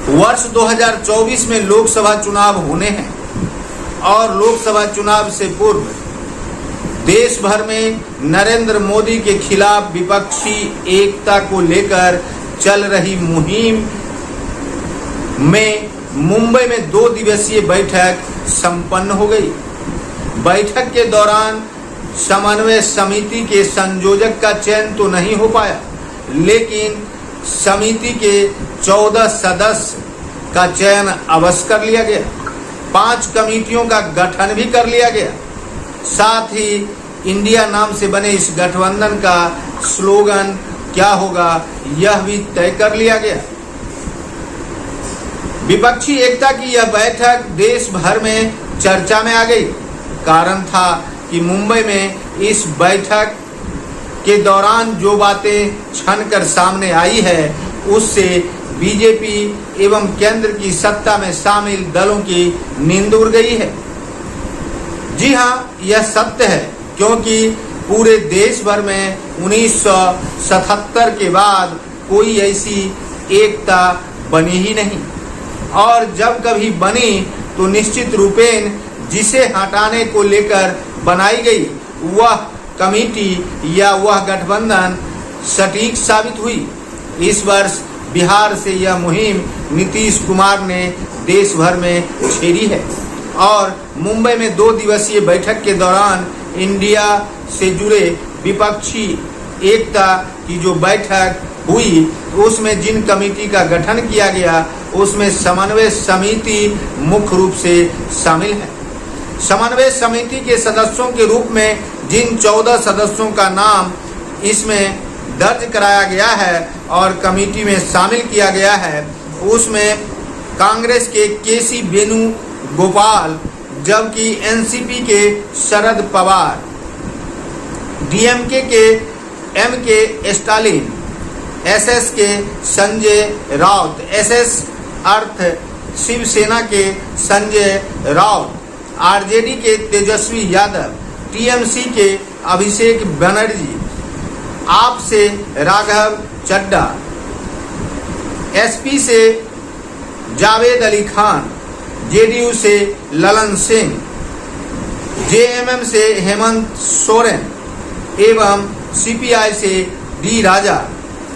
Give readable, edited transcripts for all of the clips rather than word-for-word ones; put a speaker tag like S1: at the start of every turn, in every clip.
S1: वर्ष 2024 में लोकसभा चुनाव होने हैं और लोकसभा चुनाव से पूर्व देश भर में नरेंद्र मोदी के खिलाफ विपक्षी एकता को लेकर चल रही मुहिम में मुंबई में 2 दिवसीय बैठक संपन्न हो गई। बैठक के दौरान समन्वय समिति के संयोजक का चयन तो नहीं हो पाया, लेकिन समिति के 14 सदस्य का चयन अवश्य कर लिया गया। 5 कमेटियों का गठन भी कर लिया गया। साथ ही इंडिया नाम से बने इस गठबंधन का स्लोगन क्या होगा यह भी तय कर लिया गया। विपक्षी एकता की यह बैठक देश भर में चर्चा में आ गई। कारण था कि मुंबई में इस बैठक के दौरान जो बातें छनकर सामने आई है उससे बीजेपी एवं केंद्र की सत्ता में शामिल दलों की नींद उड़ गई है। जी हाँ, यह सत्य है, क्योंकि पूरे देश भर में 1977 के बाद कोई ऐसी एकता बनी ही नहीं, और जब कभी बनी तो निश्चित रूपेण जिसे हटाने को लेकर बनाई गई वह कमेटी या वह गठबंधन सटीक साबित हुई। इस वर्ष बिहार से यह मुहिम नीतीश कुमार ने देश भर में छेड़ी है और मुंबई में 2 दिवसीय बैठक के दौरान इंडिया से जुड़े विपक्षी एकता की जो बैठक हुई उसमें जिन कमेटी का गठन किया गया उसमें समन्वय समिति मुख्य रूप से शामिल है। समन्वय समिति के सदस्यों के रूप में जिन 14 सदस्यों का नाम इसमें दर्ज कराया गया है और कमेटी में शामिल किया गया है उसमें कांग्रेस के केसी वेणुगोपाल, जबकि एनसीपी के शरद पवार, डीएमके के एमके स्टालिन, एसएस के संजय राउत, एसएस अर्थ शिवसेना के संजय राउत, आरजेडी के तेजस्वी यादव, टीएमसी के अभिषेक बनर्जी, आप से राघव चड्डा, एसपी से जावेद अली खान, जेडीयू से ललन सिंह, जेएमएम से हेमंत सोरेन एवं सीपीआई से डी राजा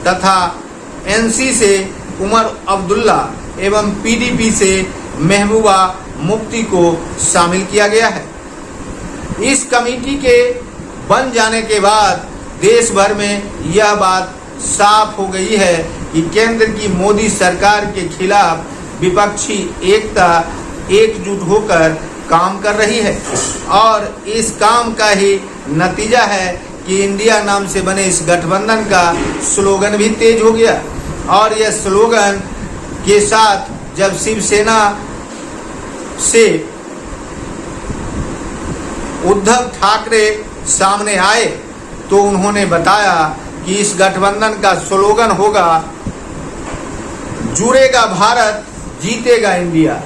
S1: तथा एनसी से उमर अब्दुल्ला एवं पीडीपी से महबूबा मुफ्ती को शामिल किया गया है। इस कमेटी के बन जाने के बाद देश भर में यह बात साफ हो गई है कि केंद्र की मोदी सरकार के खिलाफ विपक्षी एकता एकजुट होकर काम कर रही है और इस काम का ही नतीजा है कि इंडिया नाम से बने इस गठबंधन का स्लोगन भी तेज हो गया। और यह स्लोगन के साथ जब शिवसेना से उद्धव ठाकरे सामने आए तो उन्होंने बताया कि इस गठबंधन का स्लोगन होगा जुड़ेगा भारत जीतेगा इंडिया,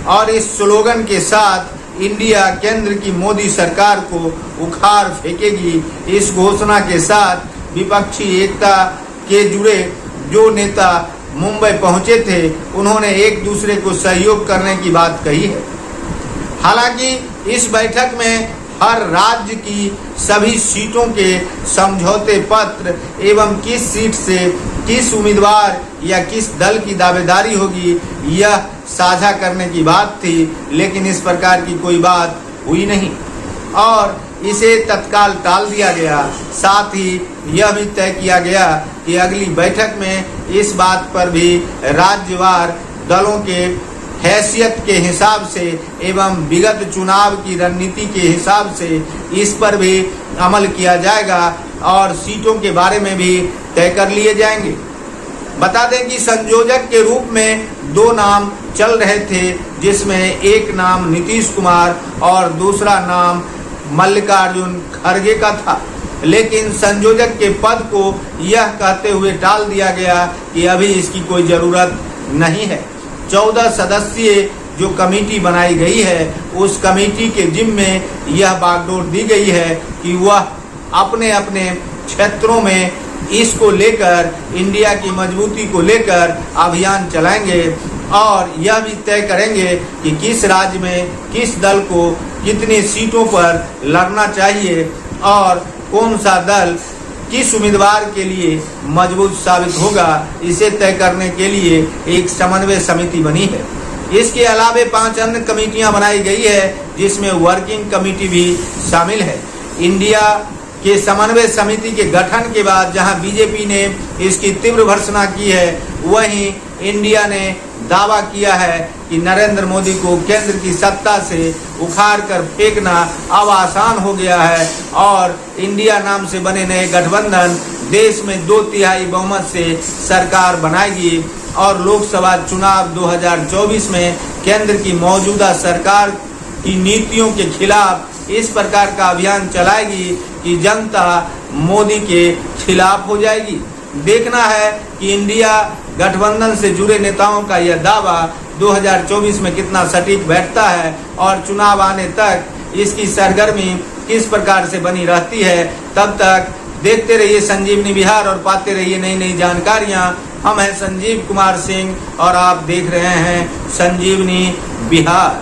S1: और इस स्लोगन के साथ इंडिया केंद्र की मोदी सरकार को उखाड़ फेंकेगी। इस घोषणा के साथ विपक्षी एकता के जुड़े जो नेता मुंबई पहुंचे थे उन्होंने एक दूसरे को सहयोग करने की बात कही है। हालांकि इस बैठक में हर राज्य की सभी सीटों के समझौते पत्र एवं किस सीट से किस उम्मीदवार या किस दल की दावेदारी होगी यह साझा करने की बात थी, लेकिन इस प्रकार की कोई बात हुई नहीं और इसे तत्काल टाल दिया गया। साथ ही यह भी तय किया गया कि अगली बैठक में इस बात पर भी राज्यवार दलों के हैसियत के हिसाब से एवं विगत चुनाव की रणनीति के हिसाब से इस पर भी अमल किया जाएगा और सीटों के बारे में भी तय कर लिए जाएंगे। बता दें कि संयोजक के रूप में 2 नाम चल रहे थे, जिसमें एक नाम नीतीश कुमार और दूसरा नाम मल्लिकार्जुन खड़गे का था, लेकिन संयोजक के पद को यह कहते हुए टाल दिया गया कि अभी इसकी कोई ज़रूरत नहीं है। 14 सदस्यीय जो कमेटी बनाई गई है उस कमेटी के जिम्मे यह बागडोर दी गई है कि वह अपने अपने क्षेत्रों में इसको लेकर इंडिया की मजबूती को लेकर अभियान चलाएंगे और यह भी तय करेंगे कि किस राज्य में किस दल को कितनी सीटों पर लड़ना चाहिए और कौन सा दल किस उम्मीदवार के लिए मजबूत साबित होगा। इसे तय करने के लिए एक समन्वय समिति बनी है। इसके अलावा 5 अन्य कमेटियां बनाई गई है, जिसमें वर्किंग कमेटी भी शामिल है। इंडिया के समन्वय समिति के गठन के बाद जहां बीजेपी ने इसकी तीव्र भर्त्सना की है, वहीं इंडिया ने दावा किया है कि नरेंद्र मोदी को केंद्र की सत्ता से उखाड़ कर फेंकना अब आसान हो गया है और इंडिया नाम से बने नए गठबंधन देश में 2/3 बहुमत से सरकार बनाएगी और लोकसभा चुनाव 2024 में केंद्र की मौजूदा सरकार की नीतियों के खिलाफ इस प्रकार का अभियान चलाएगी कि जनता मोदी के खिलाफ हो जाएगी। देखना है कि इंडिया गठबंधन से जुड़े नेताओं का यह दावा 2024 में कितना सटीक बैठता है और चुनाव आने तक इसकी सरगर्मी किस प्रकार से बनी रहती है। तब तक देखते रहिए संजीवनी बिहार और पाते रहिए नई नई जानकारियां। हम हैं संजीव कुमार सिंह और आप देख रहे हैं संजीवनी बिहार।